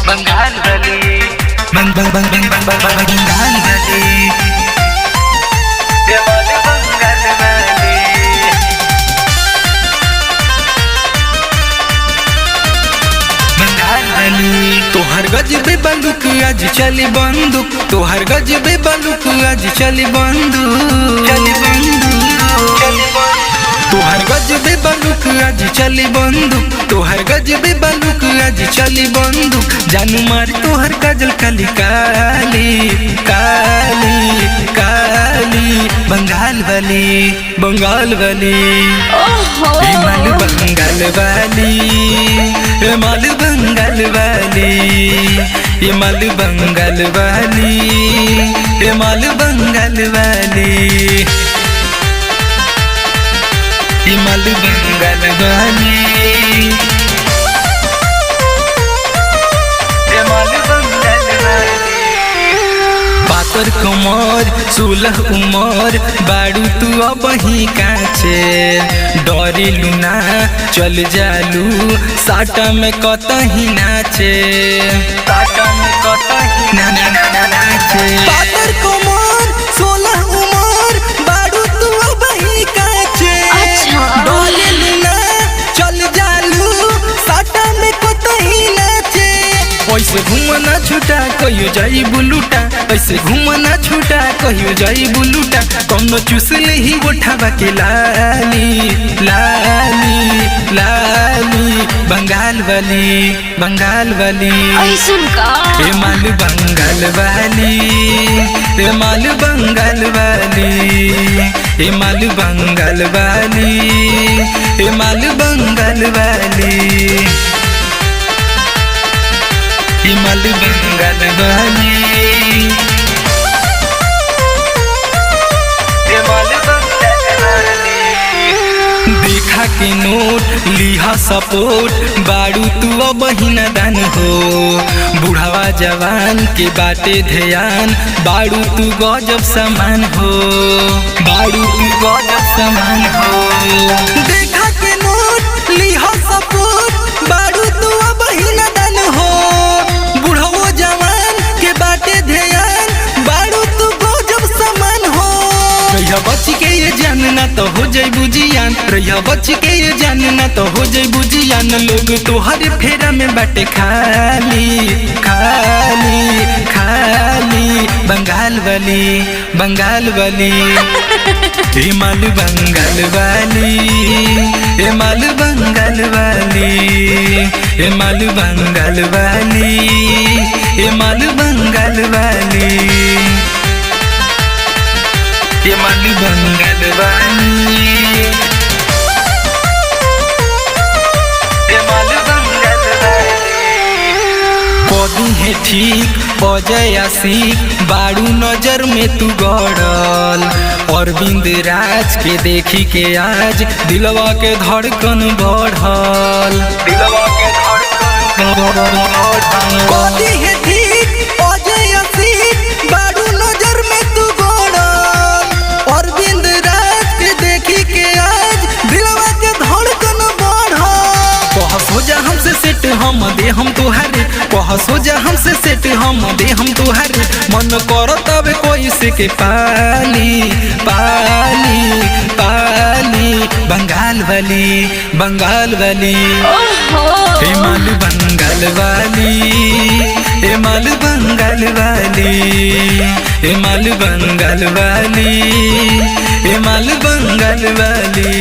बंगाल वाली बंगाल वाली ये वाली बंगाल वाली बंगाल वाली। तोहर गजबे बंदूक आज चली बंदूक, तोहर गजबे बंदूक आज चली बंदूक, तोहर गजबे बंदूक आज चली बंदूक, तोहर गजबे बंदूक आज चली बंदूक। जानू मार तोहर काजल काली काली काली काली बंगाल वाली बंगाल वाली माल बंगाल वाली माल बंगाल वाली ये माल बंगाल वाली ये माल बंगाल वाली ये माल बंगाल वाली ये माल बंगाल वाली। पातर कमर 16 उमर बारू तू अब ही काचे डरे लुना चल जालू साटा में कतही नाचे साटा में कतही नाचे। पातर कमर 16 उमर बारू तू अब ही काचे डरे लुना चल जालू साटा में कतही नाचे। ऐसे घूमना छूटा कहियो जाई बुलूटा, ऐसे घूमना छूटा कहियो जाई बुलूटा। कौनो चूस ले ही गोठावा के लाली लाली लाली बंगाल वाली बंगाल वाली ए माल बंगाल वाली ए माल बंगाल वाली ए माल बंगाल वाली ए माल बंगाल वाली ये माल बंगाल वाली ये माल बंगाल वाली। देखा के नोट लिहा सपोर्ट बारू तू अब ही नादान हो बुढ़ावा जवान के बाटे ध्यान बारू तू गजब समान हो बारू तू गजब समान हो। देखा के नोट लिहा सपोर्ट बारू तू अब ही नादान हो बुढ़ावा जवान के बाटे ध्यान बारू तू गजब समान हो। रहिया बच के ये जानना तो हो जाई बुझियान रहिया बच के ये जानना तो हो जाई बुझियान। लोग तोहर फेरा में बाटे खाली खाली खाली बंगाल वाली बंगाल वाली ए माल बंगाल वाली ए माल बंगाल वाली ए माल बंगाल वाली ए माल बंगाल वाली ये माल बंगाल वाली ये माल बंगाल वाली। कदी है ठीक बजय आशिक बारू नजर में तू गड़ल अरविंद राज के देखी के आज दिलवा के धड़कन बढ़ल दिलवा के धड़कन कदी है ठीक बजय आशिक बारू नजर में तू गड़ल अरविंद राज के देखी के आज दिलवा के धड़कन बढ़ल। कह सोजा हमसे सेट हम दे हम तुहारे कह सोजा हमसे सेट हम दे हम तुहारे मन करो तब कोई से के पाली पाली पाली बंगाल वाली बंगाल वाली ए माल बंगाल वाली ए माल बंगाल वाली ए माल बंगाल वाली ए माल बंगाल वाली।